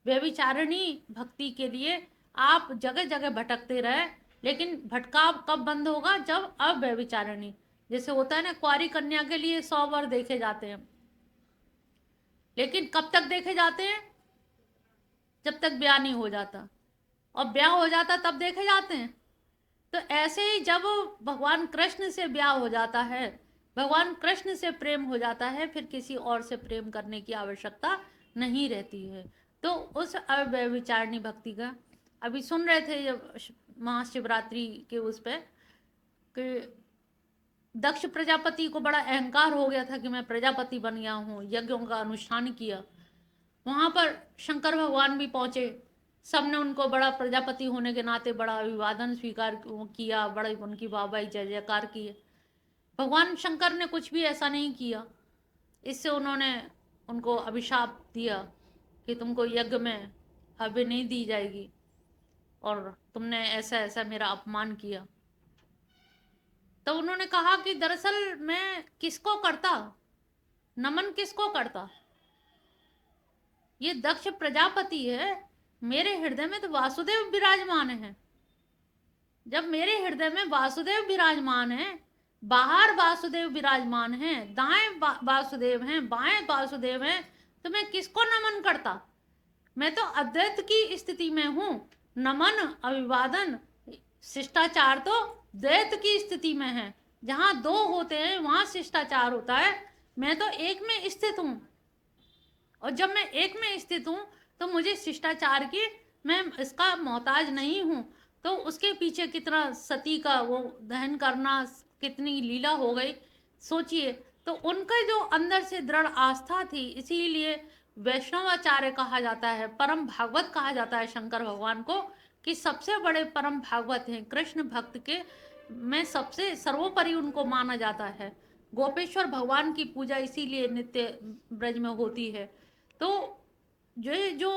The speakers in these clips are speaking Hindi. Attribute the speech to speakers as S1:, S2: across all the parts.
S1: व्यभिचारिणी भक्ति के लिए आप जगह जगह भटकते रहे, लेकिन भटकाव कब बंद होगा? जब अब व्यभिचारिणी, जैसे होता है ना, कुंवारी कन्या के लिए 100 वर देखे जाते हैं, लेकिन कब तक देखे जाते हैं? जब तक ब्याह नहीं हो जाता, और ब्याह हो जाता तब देखे जाते हैं। तो ऐसे ही जब भगवान कृष्ण से ब्याह हो जाता है, भगवान कृष्ण से प्रेम हो जाता है, फिर किसी और से प्रेम करने की आवश्यकता नहीं रहती है। तो उस अव्यभिचारिणी भक्ति का अभी सुन रहे थे जब महाशिवरात्रि के उस पे, कि दक्ष प्रजापति को बड़ा अहंकार हो गया था कि मैं प्रजापति बन गया हूँ, यज्ञों का अनुष्ठान किया। वहां पर शंकर भगवान भी पहुंचे, सबने उनको बड़ा प्रजापति होने के नाते बड़ा अभिवादन स्वीकार किया, बड़े उनकी वाहवाही जय जयकार किए। भगवान शंकर ने कुछ भी ऐसा नहीं किया, इससे उन्होंने उनको अभिशाप दिया कि तुमको यज्ञ में हव्य नहीं दी जाएगी और तुमने ऐसा ऐसा मेरा अपमान किया। तो उन्होंने कहा कि दरअसल मैं किसको करता, नमन किसको करता? ये दक्ष प्रजापति है, मेरे हृदय में तो वासुदेव विराजमान है। जब मेरे हृदय में वासुदेव विराजमान है, बाहर वासुदेव विराजमान है, दाएं वासुदेव हैं, बाएं वासुदेव हैं, तो मैं किसको नमन करता? मैं तो अद्वैत की स्थिति में हूं। नमन, अभिवादन, शिष्टाचार तो द्वैत की स्थिति में है। जहां दो होते हैं वहां शिष्टाचार होता है। मैं तो एक में स्थित हूं, और जब मैं एक में स्थित हूं तो मुझे शिष्टाचार की, मैं इसका मोहताज नहीं हूं। तो उसके पीछे कितना सती का वो दहन करना, कितनी लीला हो गई, सोचिए। तो उनके जो अंदर से दृढ़ आस्था थी, इसीलिए वैष्णवाचार्य कहा जाता है, परम भागवत कहा जाता है शंकर भगवान को, कि सबसे बड़े परम भागवत हैं कृष्ण भक्त के, में सबसे सर्वोपरि उनको माना जाता है। गोपेश्वर भगवान की पूजा इसीलिए नित्य ब्रज में होती है। तो जो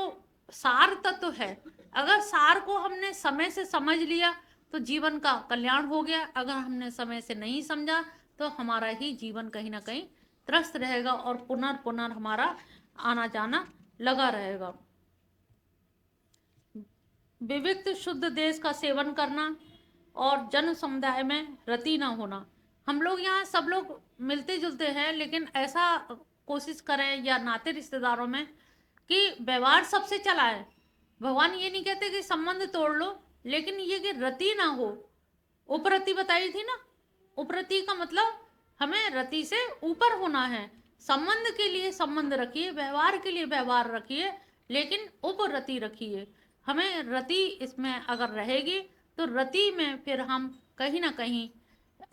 S1: सार तत्व है, अगर सार को हमने समय से समझ लिया तो जीवन का कल्याण हो गया। अगर हमने समय से नहीं समझा तो हमारा ही जीवन कहीं ना कहीं त्रस्त रहेगा और पुनर्पुनर हमारा आना जाना लगा रहेगा। विविक्त शुद्ध देश का सेवन करना और जन समुदाय में रति ना होना। हम लोग यहाँ सब लोग मिलते जुलते हैं, लेकिन ऐसा कोशिश करें या नाते रिश्तेदारों में कि व्यवहार सबसे चलाए। भगवान ये नहीं कहते कि संबंध तोड़ लो, लेकिन ये कि रति ना हो। उपरति बताई थी ना, उपरति का मतलब हमें रति से ऊपर होना है। संबंध के लिए संबंध रखिए, व्यवहार के लिए व्यवहार रखिए, लेकिन उपरति रखिए। हमें रति इसमें अगर रहेगी तो रति में फिर हम कहीं ना कहीं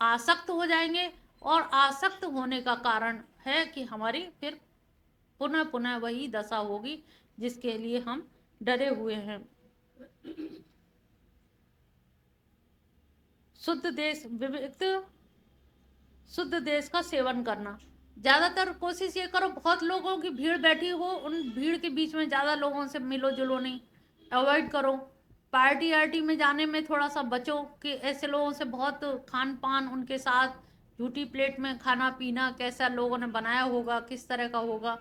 S1: आसक्त हो जाएंगे, और आसक्त होने का कारण है कि हमारी फिर पुनः पुनः वही दशा होगी जिसके लिए हम डरे हुए हैं। शुद्ध देश, विविध शुद्ध देश का सेवन करना। ज्यादातर कोशिश ये करो, बहुत लोगों की भीड़ बैठी हो, उन भीड़ के बीच में ज्यादा लोगों से मिलो जुलो नहीं, अवॉइड करो। पार्टी आर्टी में जाने में थोड़ा सा बचो, कि ऐसे लोगों से बहुत खान पान उनके साथ, झूठी प्लेट में खाना पीना, कैसा लोगों ने बनाया होगा, किस तरह का होगा,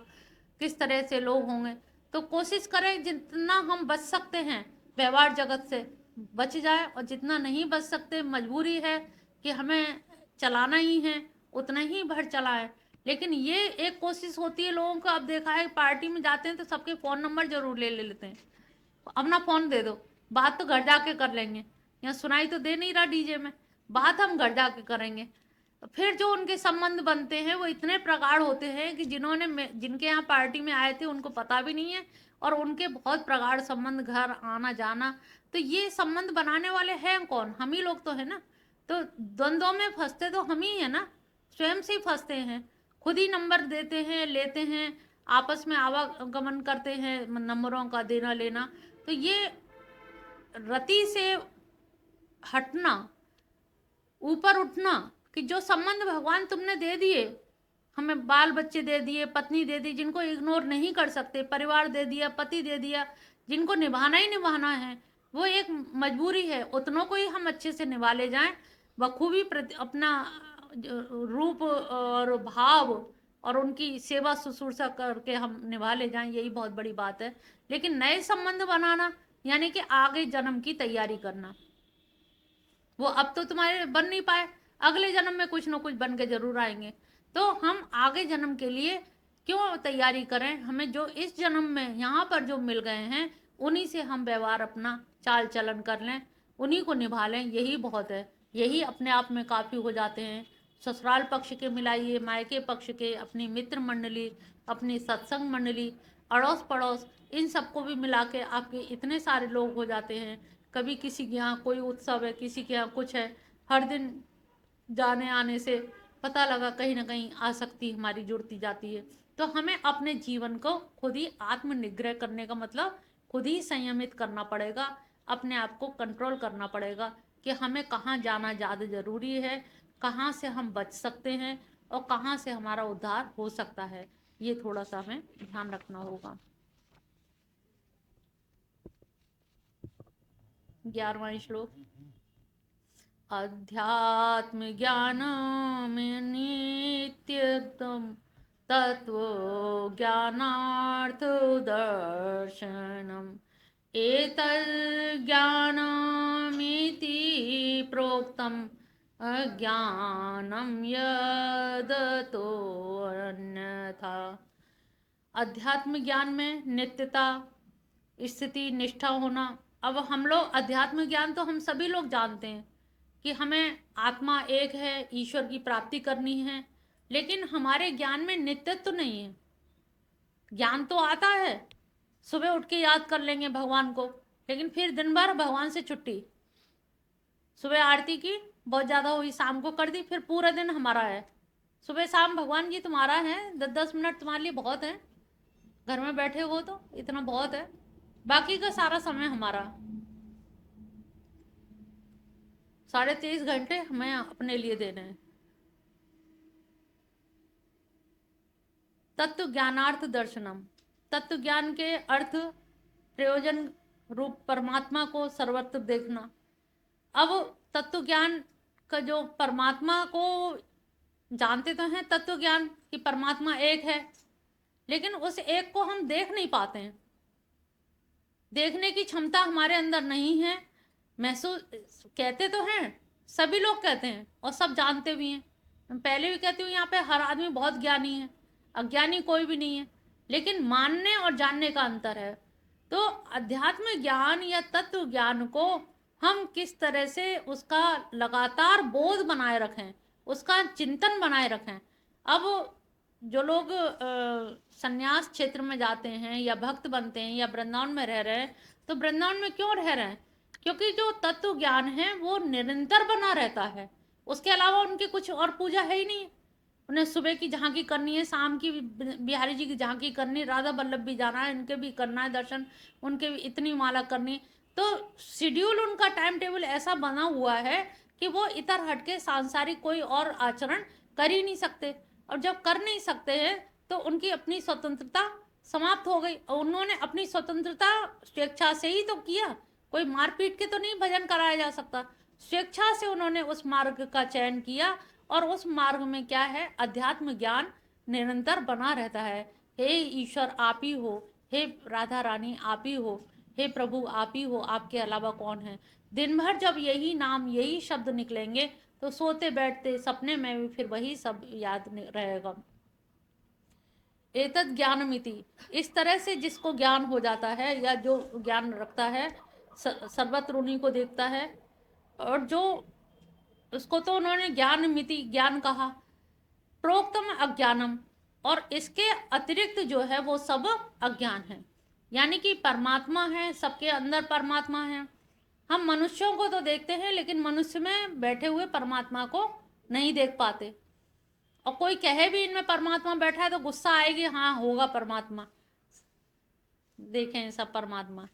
S1: किस तरह से लोग होंगे। तो कोशिश करें जितना हम बच सकते हैं व्यवहार जगत से बच जाए, और जितना नहीं बच सकते, मजबूरी है कि हमें चलाना ही है, उतना ही भर चलाएं। लेकिन ये एक कोशिश होती है लोगों को, अब देखा है पार्टी में जाते हैं तो सबके फ़ोन नंबर जरूर ले लेते हैं, अपना फ़ोन दे दो, बात तो घर जाके कर लेंगे, यहाँ सुनाई तो दे नहीं रहा डीजे में, बात हम घर जाके करेंगे। फिर जो उनके संबंध बनते हैं वो इतने प्रगाढ़ होते हैं कि जिनके यहाँ पार्टी में आए थे उनको पता भी नहीं है, और उनके बहुत प्रगाढ़ संबंध, घर आना जाना। तो ये संबंध बनाने वाले हैं कौन? हम ही लोग तो है ना। तो द्वंद्वों में फंसते तो हम ही है ना, स्वयं से ही फंसते हैं, खुद ही नंबर देते हैं, लेते हैं, आपस में आवागमन करते हैं, नंबरों का देना लेना। तो ये रति से हटना, ऊपर उठना, कि जो संबंध भगवान तुमने दे दिए, हमें बाल बच्चे दे दिए, पत्नी दे दी, जिनको इग्नोर नहीं कर सकते, परिवार दे दिया, पति दे दिया, जिनको निभाना ही निभाना है, वो एक मजबूरी है, उतनों को ही हम अच्छे से निभा ले जाएं, बखूबी अपना रूप और भाव और उनकी सेवा शुश्रूषा करके हम निभा ले जाएं, यही बहुत बड़ी बात है। लेकिन नए संबंध बनाना यानी कि आगे जन्म की तैयारी करना, वो अब तो तुम्हारे बन नहीं पाए, अगले जन्म में कुछ ना कुछ बन के जरूर आएंगे। तो हम आगे जन्म के लिए क्यों तैयारी करें, हमें जो इस जन्म में यहाँ पर जो मिल गए हैं उन्हीं से हम व्यवहार अपना चाल चलन कर लें, उन्हीं को निभा लें, यही बहुत है। यही अपने आप में काफ़ी हो जाते हैं। ससुराल पक्ष के मिलाइए, मायके पक्ष के, अपनी मित्र मंडली, अपनी सत्संग मंडली, अड़ोस पड़ोस, इन सबको भी मिला के आपके इतने सारे लोग हो जाते हैं। कभी किसी के यहाँ कोई उत्सव है, किसी के यहाँ कुछ है, हर दिन जाने आने से पता लगा कहीं ना कहीं आसक्ति हमारी जुड़ती जाती है। तो हमें अपने जीवन को खुद ही आत्मनिग्रह करने का मतलब खुद ही संयमित करना पड़ेगा, अपने आप को कंट्रोल करना पड़ेगा कि हमें कहाँ जाना ज़्यादा ज़रूरी है, कहाँ से हम बच सकते हैं और कहाँ से हमारा उद्धार हो सकता है, ये थोड़ा सा हमें ध्यान रखना होगा। 11वां श्लोक। अध्यात्म ज्ञान में नित्यतम तत्व ज्ञानार्थ दर्शनम एतज्ज्ञानमिति प्रोक्तम अज्ञानम यदतो अन्यथा। अध्यात्म ज्ञान में नित्यता, स्थिति, निष्ठा होना। अब हम लोग अध्यात्म ज्ञान तो हम सभी लोग जानते हैं कि हमें आत्मा एक है, ईश्वर की प्राप्ति करनी है, लेकिन हमारे ज्ञान में नित्यत्व तो नहीं है। ज्ञान तो आता है, सुबह उठ के याद कर लेंगे भगवान को, लेकिन फिर दिन भर भगवान से छुट्टी। सुबह आरती की, बहुत ज़्यादा हुई, शाम को कर दी, फिर पूरा दिन हमारा है। सुबह शाम भगवान जी तुम्हारा है, 10-10 मिनट तुम्हारे लिए बहुत है, घर में बैठे हो तो इतना बहुत है, बाकी का सारा समय हमारा। 23.5 घंटे हमें अपने लिए देने हैं। तत्व ज्ञानार्थ दर्शनम, तत्व ज्ञान के अर्थ प्रयोजन रूप परमात्मा को सर्वत्र देखना। अब तत्व ज्ञान का जो परमात्मा को जानते तो हैं, तत्व ज्ञान कि परमात्मा एक है, लेकिन उस एक को हम देख नहीं पाते हैं, देखने की क्षमता हमारे अंदर नहीं है। महसूस कहते तो हैं, सभी लोग कहते हैं और सब जानते भी हैं। मैं पहले भी कहती हूँ, यहाँ पे हर आदमी बहुत ज्ञानी है, अज्ञानी कोई भी नहीं है, लेकिन मानने और जानने का अंतर है। तो अध्यात्म ज्ञान या तत्व ज्ञान को हम किस तरह से उसका लगातार बोध बनाए रखें, उसका चिंतन बनाए रखें। अब जो लोग संन्यास क्षेत्र में जाते हैं या भक्त बनते हैं या वृंदावन में रह रहे हैं, तो वृंदावन में क्यों रह रहे हैं? क्योंकि जो तत्व ज्ञान है वो निरंतर बना रहता है, उसके अलावा उनकी कुछ और पूजा है ही नहीं। उन्हें सुबह की झांकी करनी है, शाम की बिहारी जी की झांकी करनी, राधा वल्लभ भी जाना है, इनके भी करना है दर्शन, उनके भी इतनी माला करनी। तो शेड्यूल उनका टाइम टेबल ऐसा बना हुआ है कि वो इधर हटके सांसारिक कोई और आचरण कर ही नहीं सकते, और जब कर नहीं सकते हैं तो उनकी अपनी स्वतंत्रता समाप्त हो गई। और उन्होंने अपनी स्वतंत्रता स्वेच्छा से ही तो किया, कोई मारपीट के तो नहीं भजन कराया जा सकता। स्वेच्छा से उन्होंने उस मार्ग का चयन किया, और उस मार्ग में क्या है, अध्यात्म ज्ञान निरंतर बना रहता है। हे ईश्वर आप ही हो, हे राधा रानी आप ही हो, हे प्रभु आप ही हो, आपके अलावा कौन है। दिन भर जब यही नाम, यही शब्द निकलेंगे तो सोते बैठते सपने में भी फिर वही सब याद रहेगा। एतद ज्ञानमिति, इस तरह से जिसको ज्ञान हो जाता है या जो ज्ञान रखता है, सर्वत्र उन्हीं को देखता है। और जो उसको तो उन्होंने ज्ञान मिति ज्ञान कहा, प्रोक्तम अज्ञानम, और इसके अतिरिक्त जो है वो सब अज्ञान है। यानी कि परमात्मा है, सबके अंदर परमात्मा है। हम मनुष्यों को तो देखते हैं, लेकिन मनुष्य में बैठे हुए परमात्मा को नहीं देख पाते। और कोई कहे भी इनमें परमात्मा बैठा है तो गुस्सा आएगी, हाँ होगा परमात्मा, देखें सब परमात्मा।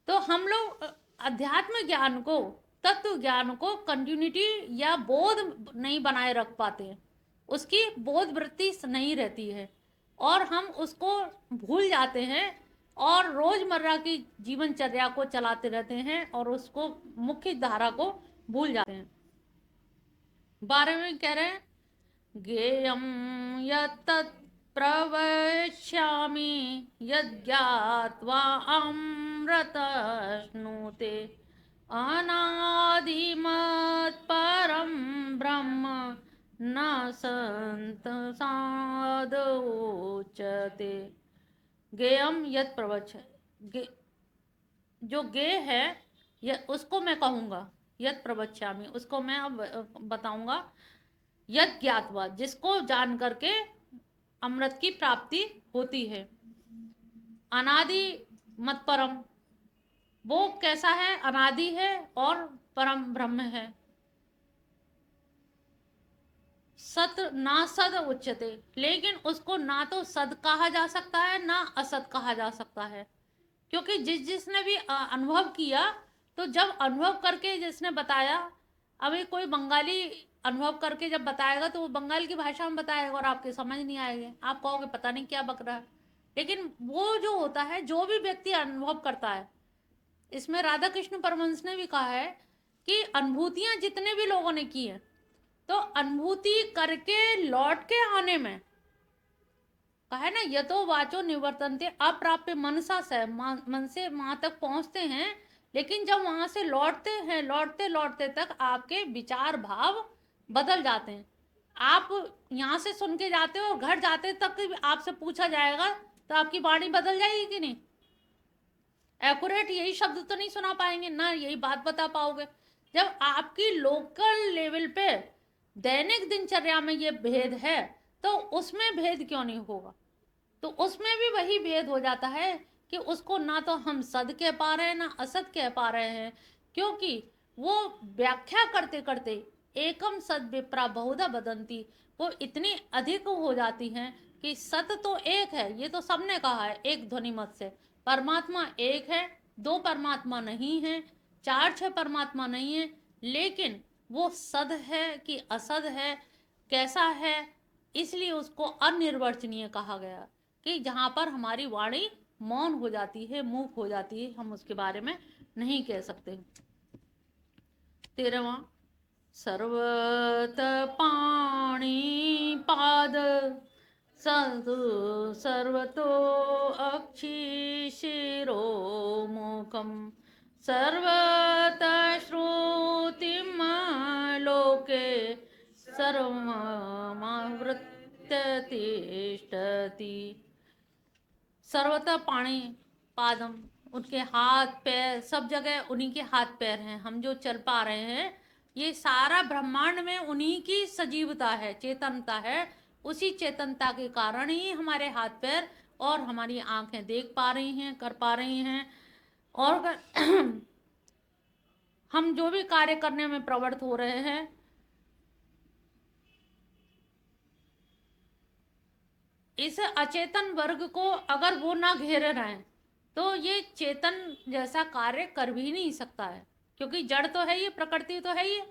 S1: तो हम लोग अध्यात्म ज्ञान को, तत्व ज्ञान को कंटिन्यूटी या बोध नहीं बनाए रख पाते हैं, उसकी बोध वृत्ति नहीं रहती है, और हम उसको भूल जाते हैं और रोजमर्रा की जीवनचर्या को चलाते रहते हैं और उसको मुख्य धारा को भूल जाते हैं। 12वें कह रहे हैं, ज्ञेयं यत्तत् प्रवक्ष्यामि यज्ञात्वा अमृतश्नुते अनादिमत्परं ब्रह्म न संतसादोच्यते। ज्ञेयम यत् प्रवच, जो ज्ञेय है उसको मैं कहूँगा, यत् प्रवक्ष्यामि उसको मैं अब बताऊंगा, यत् ज्ञात्वा जिसको जान करके अमृत की प्राप्ति होती है। अनादि मत परम, वो कैसा है, अनादि है और परम ब्रह्म है। सत ना सद उच्यते, लेकिन उसको ना तो सद कहा जा सकता है ना असत कहा जा सकता है, क्योंकि जिसने भी अनुभव किया, तो जब अनुभव करके जिसने बताया, अभी कोई बंगाली अनुभव करके जब बताएगा तो वो बंगाल की भाषा में बताएगा और आपके समझ नहीं आएगा, आप कहोगे पता नहीं क्या बक रहा है। लेकिन वो जो होता है, जो भी व्यक्ति अनुभव करता है, इसमें राधा कृष्ण परमहंस ने भी कहा है कि अनुभूतियां जितने भी लोगों ने की है, तो अनुभूति करके लौट के आने में कहा है ना, यतो वाचो निवर्तन्ते, अप्राप्य मनसा से, मन से वहां तक पहुंचते हैं, लेकिन जब वहां से लौटते हैं, लौटते लौटते तक आपके विचार भाव बदल जाते हैं। आप यहाँ से सुन के जाते हो और घर जाते तक आपसे पूछा जाएगा तो आपकी वाणी बदल जाएगी कि नहीं? एक्यूरेट यही शब्द तो नहीं सुना पाएंगे ना, यही बात बता पाओगे। जब आपकी लोकल लेवल पे दैनिक दिनचर्या में ये भेद है, तो उसमें भेद क्यों नहीं होगा? तो उसमें भी वही भेद हो जाता है कि उसको ना तो हम सद कह पा रहे हैं ना असत कह पा रहे हैं, क्योंकि वो व्याख्या करते करते एकम सद विप्रा बहुधा बदंती, वो इतनी अधिक हो जाती हैं कि सत तो एक है, ये तो सबने कहा है एक ध्वनि मत से, परमात्मा एक है, दो परमात्मा नहीं है, चार छह परमात्मा नहीं है, लेकिन वो सद है कि असद है, कैसा है, इसलिए उसको अनिर्वचनीय कहा गया, कि जहाँ पर हमारी वाणी मौन हो जाती है, मूक हो जाती है, हम उसके बारे में नहीं कह सकते। 13वां, सर्वत पाणी पाद सदु सर्वतो अक्षि शिरो मुखम सर्वत श्रुतिम लोके सर्वमावृत्य तिष्ठति। सर्वतः पाणी पादम, उनके हाथ पैर सब जगह उन्हीं के हाथ पैर हैं, हम जो चल पा रहे हैं, ये सारा ब्रह्मांड में उन्हीं की सजीवता है, चेतनता है, उसी चेतनता के कारण ही हमारे हाथ पैर और हमारी आंखें देख पा रही हैं, कर पा रही हैं, और हम जो भी कार्य करने में प्रवृत्त हो रहे हैं, इस अचेतन वर्ग को अगर वो ना घेरे रहें तो ये चेतन जैसा कार्य कर भी नहीं सकता है, क्योंकि जड़ तो है ये, प्रकृति तो है ये,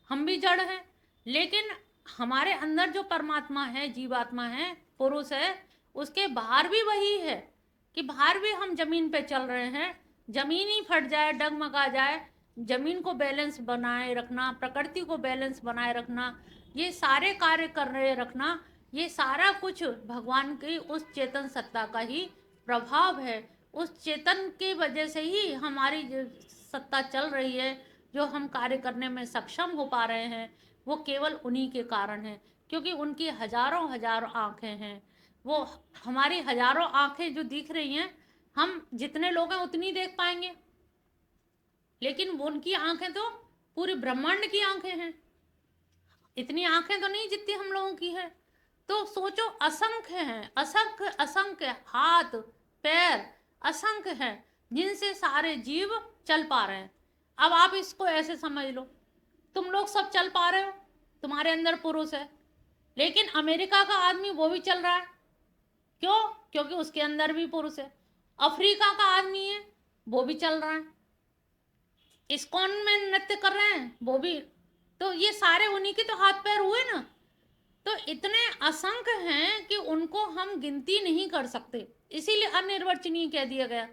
S1: हम भी जड़ हैं, लेकिन हमारे अंदर जो परमात्मा है, जीवात्मा है, पुरुष है, उसके बाहर भी वही है, कि बाहर भी हम जमीन पे चल रहे हैं, जमीन ही फट जाए, डगमगा जाए, जमीन को बैलेंस बनाए रखना, प्रकृति को बैलेंस बनाए रखना, ये सारे कार्य कर रहे रखना, ये सारा कुछ भगवान की उस चेतन सत्ता का ही प्रभाव है। उस चेतन की वजह से ही हमारी जो सत्ता चल रही है, जो हम कार्य करने में सक्षम हो पा रहे हैं, वो केवल उन्हीं के कारण है, क्योंकि उनकी हजारों हजारों आंखें हैं। वो हमारी हजारों आंखें जो दिख रही हैं, हम जितने लोग हैं उतनी देख पाएंगे, लेकिन उनकी आंखें तो पूरे ब्रह्मांड की आंखें हैं, इतनी आंखें तो नहीं जितनी हम लोगों की है। तो सोचो, असंख्य हैं, असंख्य असंख्य हाथ पैर असंख्य हैं, जिनसे सारे जीव चल पा रहे हैं। अब आप इसको ऐसे समझ लो, तुम लोग सब चल पा रहे हो, तुम्हारे अंदर पुरुष है, लेकिन अमेरिका का आदमी वो भी चल रहा है, क्यों? क्योंकि उसके अंदर भी पुरुष है। अफ्रीका का आदमी है, वो भी चल रहा है, इस्कॉन में नृत्य कर रहे हैं वो भी, तो ये सारे उन्हीं के तो हाथ पैर हुए ना। तो इतने असंख्य हैं कि उनको हम गिनती नहीं कर सकते, इसीलिए अनिर्वचनीय कह दिया गया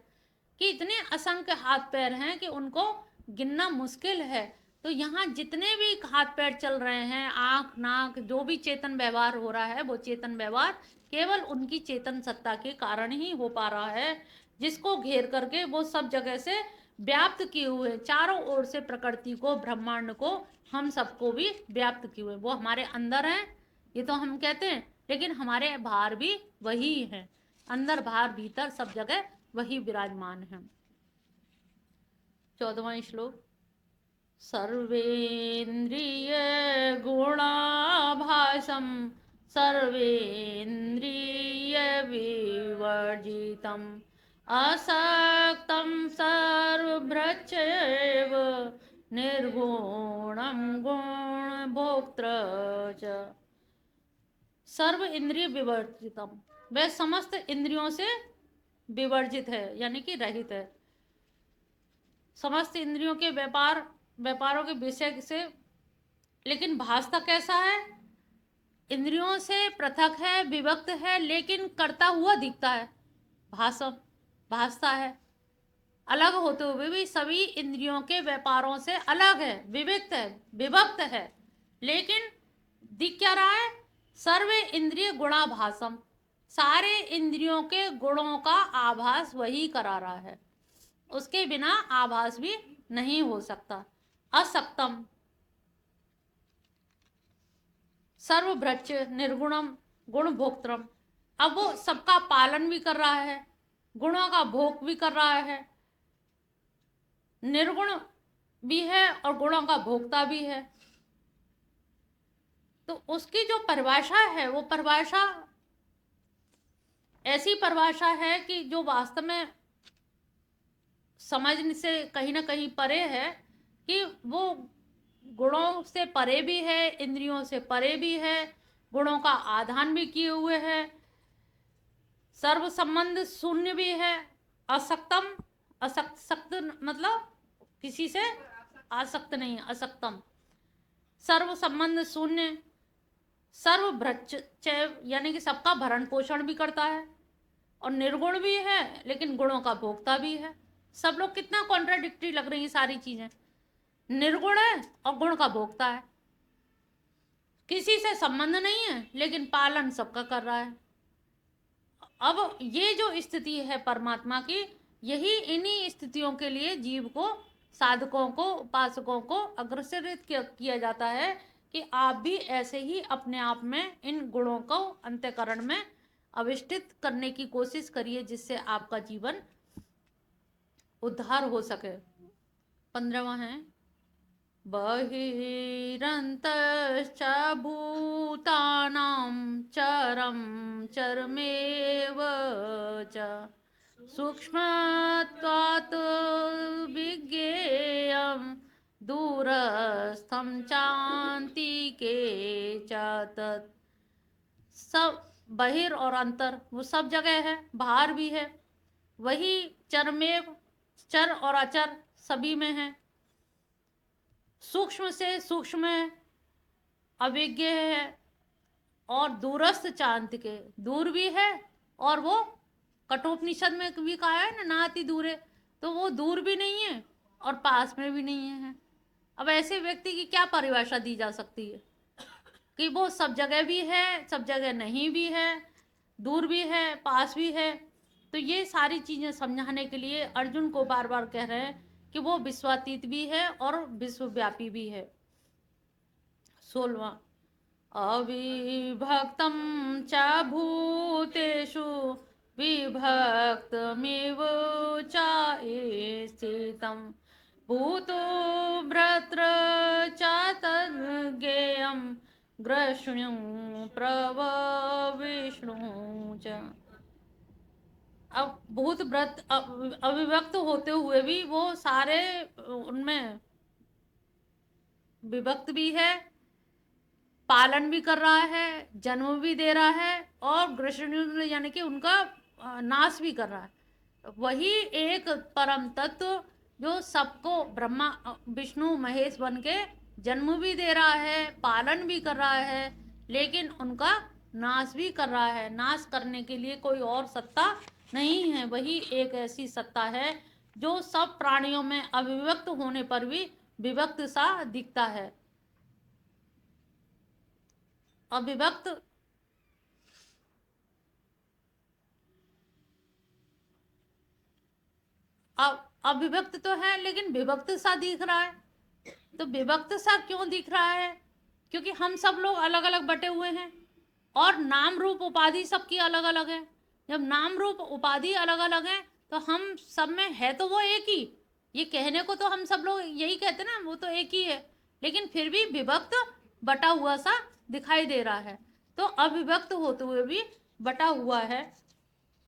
S1: कि इतने असंख्य हाथ पैर हैं कि उनको गिनना मुश्किल है। तो तो यहाँ जितने भी हाथ पैर चल रहे हैं, आंख नाक, जो भी चेतन व्यवहार हो रहा है, वो चेतन व्यवहार केवल उनकी चेतन सत्ता के कारण ही हो पा रहा है, जिसको घेर करके वो सब जगह से व्याप्त किए हुए, चारों ओर से प्रकृति को, ब्रह्मांड को, हम सबको भी व्याप्त किए हुए। वो हमारे अंदर है, ये तो हम कहते हैं, लेकिन हमारे बाहर भी वही है। अंदर बाहर भीतर सब जगह वही विराजमान है। 14वां श्लोक। सर्वेन्द्रिय गुणाभासं सर्वेन्द्रिय विवर्जितम् असक्तं सर्वभृच्चैव निर्गुणं गुणभोक्तृ च। सर्व इंद्रिय विवर्जितम, वह समस्त इंद्रियों से विवर्जित है, यानी कि रहित है। समस्त इंद्रियों के व्यापारों के विषय से, लेकिन भासता कैसा है? इंद्रियों से पृथक है, विभक्त है, लेकिन करता हुआ दिखता है। भासता है, अलग होते हुए भी सभी इंद्रियों के व्यापारों से अलग है, विभक्त है, लेकिन दिख क्या रहा है? सर्वे इंद्रिय गुणाभासम, सारे इंद्रियों के गुणों का आभास वही करा रहा है, उसके बिना आभास भी नहीं हो सकता। असक्तम सर्वभृच निर्गुणम गुणभोक्त्रम, अब वो सबका पालन भी कर रहा है, गुणों का भोग भी कर रहा है, निर्गुण भी है और गुणों का भोक्ता भी है। तो उसकी जो परिभाषा है, वो परिभाषा ऐसी परिभाषा है कि जो वास्तव में समझने से कहीं ना कहीं परे है, कि वो गुणों से परे भी है, इंद्रियों से परे भी है, गुणों का आधान भी किए हुए है, सर्व संबंध शून्य भी है। असक्तम, सक्त मतलब किसी से आसक्त नहीं, असक्तम, सर्व संबंध शून्य, सर्व भ्रच, यानी कि सबका भरण पोषण भी करता है, और निर्गुण भी है लेकिन गुणों का भोक्ता भी है। सब लोग कितना कॉन्ट्राडिक्टरी लग रही है सारी चीजें। निर्गुण है और गुण का भोक्ता है, किसी से संबंध नहीं है लेकिन पालन सबका कर रहा है। अब ये जो स्थिति है परमात्मा की, यही इन्हीं स्थितियों के लिए जीव को, साधकों को, उपासकों को अग्रसरित किया जाता है कि आप भी ऐसे ही अपने आप में इन गुणों को अंतःकरण में अविष्टित करने की कोशिश करिए, जिससे आपका जीवन उद्धार हो सके। 15वां है। बहिरन्तश्च भूतानां चरं चरमेव च सूक्ष्मत्वात् विज्ञेयं दूरस्थं चान्तिके च तत्। सब बहिर और अंतर, वो सब जगह है, बाहर भी है, वही चरमेव, चर और अचर सभी में है, सूक्ष्म से सूक्ष्म है, अविज्ञ है, और दूरस्थ चांत के, दूर भी है, और वो कठोपनिषद में भी कहा है ना, नाति दूरे, तो वो दूर भी नहीं है और पास में भी नहीं है। अब ऐसे व्यक्ति की क्या परिभाषा दी जा सकती है कि वो सब जगह भी है, सब जगह नहीं भी है, दूर भी है, पास भी है। तो ये सारी चीजें समझाने के लिए अर्जुन को बार बार कह रहे हैं कि वो विश्वातीत भी है और विश्वव्यापी भी है। 16वां। अविभक्तं च भूतेषु विभक्तमेव च स्थितं भूतो भ्रत्र च तद्ज्ञेयं ग्रष्णुं प्रवविष्णु च। अब भूत व्रत अविभक्त होते हुए भी वो सारे उनमें विभक्त भी है, पालन भी कर रहा है, जन्म भी दे रहा है, और ग्रसण यानी कि उनका नाश भी कर रहा है। वही एक परम तत्व जो सबको ब्रह्मा विष्णु महेश बन के जन्म भी दे रहा है, पालन भी कर रहा है, लेकिन उनका नाश भी कर रहा है। नाश करने के लिए कोई और सत्ता नहीं है, वही एक ऐसी सत्ता है जो सब प्राणियों में अविभक्त होने पर भी विभक्त सा दिखता है। अविभक्त अविभक्त तो है लेकिन विभक्त सा दिख रहा है। तो विभक्त सा क्यों दिख रहा है? क्योंकि हम सब लोग अलग अलग बटे हुए हैं और नाम रूप उपाधि सबकी अलग अलग है। जब नाम रूप उपाधि अलग अलग है तो हम सब में है तो वो एक ही। ये कहने को तो हम सब लोग यही कहते हैं ना, वो तो एक ही है, लेकिन फिर भी विभक्त बटा हुआ सा दिखाई दे रहा है। तो अविभक्त होते हुए भी बटा हुआ है।